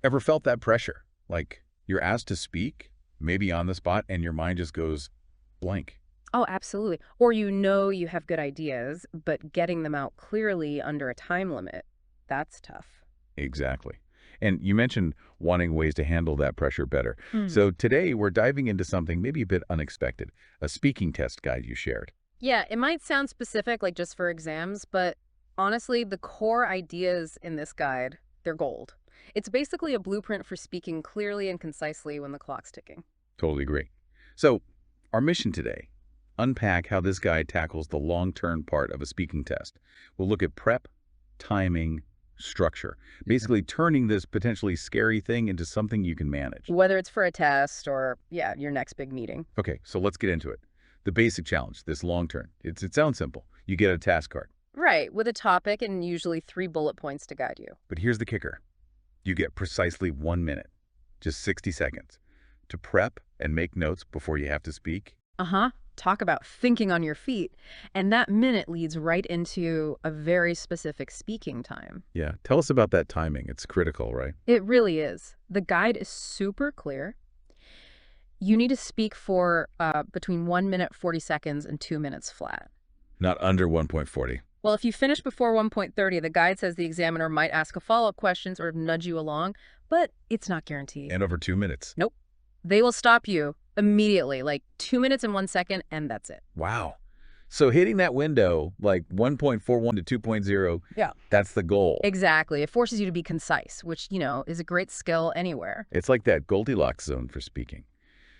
Ever felt that pressure? Like you're asked to speak, maybe on the spot, and your mind just goes blank. Oh, absolutely. Or you know you have good ideas, but getting them out clearly under a time limit, that's tough. Exactly. And you mentioned wanting ways to handle that pressure better. Hmm. So today we're diving into something maybe a bit unexpected, a speaking test guide you shared. Yeah, it might sound specific, like just for exams, but honestly, the core ideas in this guide, they're gold. It's basically a blueprint for speaking clearly and concisely when the clock's ticking. Totally agree. So our mission today, unpack how this guide tackles the long-term part of a speaking test. We'll look at prep, timing, structure, basically turning this potentially scary thing into something you can manage. Whether it's for a test or, yeah, your next big meeting. Okay, so let's get into it. The basic challenge, this long term, it sounds simple. You get a task card. Right, with a topic and usually 3 bullet points to guide you. But here's the kicker. You get precisely 1 minute, just 60 seconds, to prep and make notes before you have to speak. Uh-huh. Talk about thinking on your feet. And that minute leads right into a very specific speaking time. Yeah, tell us about that timing. It's critical, right? It really is. The guide is super clear. You need to speak for between 1 minute 40 seconds and 2 minutes flat. Not under 1.40. Well, if you finish before 1.30, the guide says the examiner might ask a follow-up question or nudge you along, but it's not guaranteed. And over 2 minutes. Nope. They will stop you immediately, like 2 minutes and 1 second, and that's it. Wow. So hitting that window, like 1.41 to 2.0, Yeah. that's the goal. Exactly. It forces you to be concise, which, is a great skill anywhere. It's like that Goldilocks zone for speaking.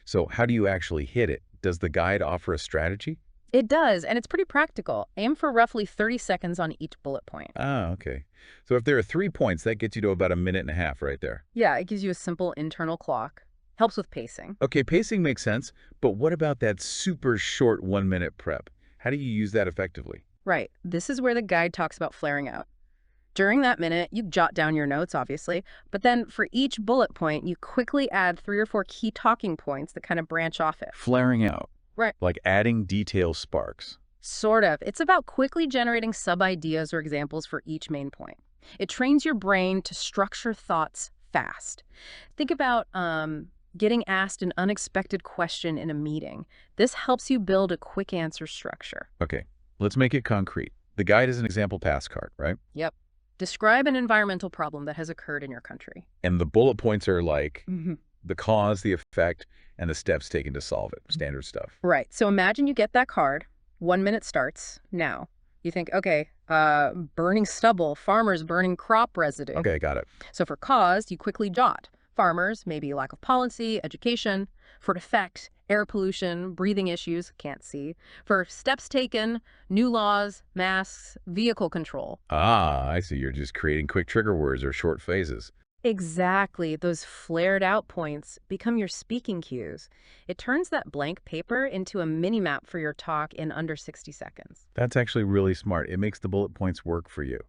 So how do you actually hit it? Does the guide offer a strategy? It does, and it's pretty practical. Aim for roughly 30 seconds on each bullet point. Ah, okay. So if there are 3 points, that gets you to about a minute and a half right there. Yeah, it gives you a simple internal clock. Helps with pacing. Okay, pacing makes sense, but what about that super short 1 minute prep? How do you use that effectively? Right. This is where the guide talks about flaring out. During that minute, you jot down your notes, obviously, but then for each bullet point, you quickly add 3 or 4 key talking points that kind of branch off it. Flaring out, Right. like adding detail sparks. Sort of. It's about quickly generating sub-ideas or examples for each main point. It trains your brain to structure thoughts fast. Think about getting asked an unexpected question in a meeting. This helps you build a quick answer structure. Okay, let's make it concrete. The guide is an example pass card, right? Yep. Describe an environmental problem that has occurred in your country. And the bullet points are like Hmm. the cause, the effect, and the steps taken to solve it. Standard stuff. Right. So imagine you get that card. 1 minute starts now. You think, okay, burning stubble, farmers burning crop residue. Okay, got it. So for cause, you quickly jot. Farmers, maybe lack of policy, education. For effect, air pollution, breathing issues, can't see. For steps taken, new laws, masks, vehicle control. Ah, I see. You're just creating quick trigger words or short phrases. Exactly. Those flared out points become your speaking cues. It turns that blank paper into a mini map for your talk in under 60 seconds. That's actually really smart. It makes the bullet points work for you.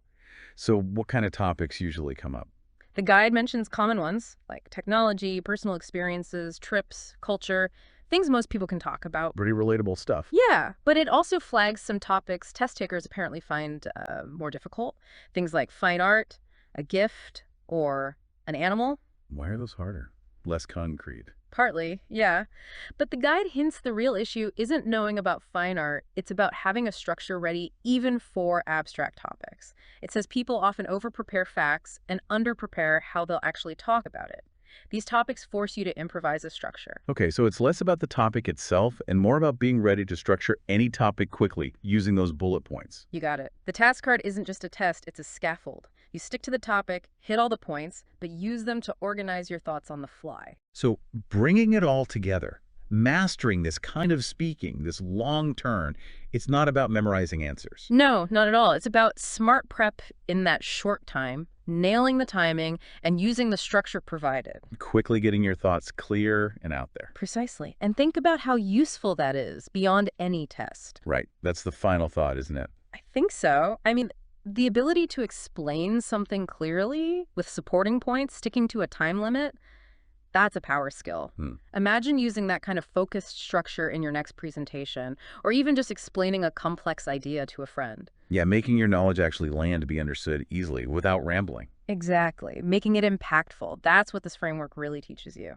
So what kind of topics usually come up? The guide mentions common ones like technology, personal experiences, trips, culture, things most people can talk about. Pretty relatable stuff. Yeah, but it also flags some topics test takers apparently find more difficult. Things like fine art, a gift, or an animal. Why are those harder? Less concrete. Partly, yeah. But the guide hints the real issue isn't knowing about fine art, it's about having a structure ready even for abstract topics. It says people often over-prepare facts and under-prepare how they'll actually talk about it. These topics force you to improvise a structure. Okay, so it's less about the topic itself and more about being ready to structure any topic quickly using those bullet points. You got it. The task card isn't just a test, it's a scaffold. You stick to the topic, hit all the points, but use them to organize your thoughts on the fly. So bringing it all together, mastering this kind of speaking, this long turn, it's not about memorizing answers. No, not at all. It's about smart prep in that short time, nailing the timing, and using the structure provided. Quickly getting your thoughts clear and out there. Precisely. And think about how useful that is beyond any test. Right. That's the final thought, isn't it? I think so. I mean, the ability to explain something clearly with supporting points, sticking to a time limit, That's a power skill. Hmm. Imagine using that kind of focused structure in your next presentation, or even just explaining a complex idea to a friend. Yeah, making your knowledge actually land to be understood easily without rambling. Exactly. Making it impactful. That's what this framework really teaches you.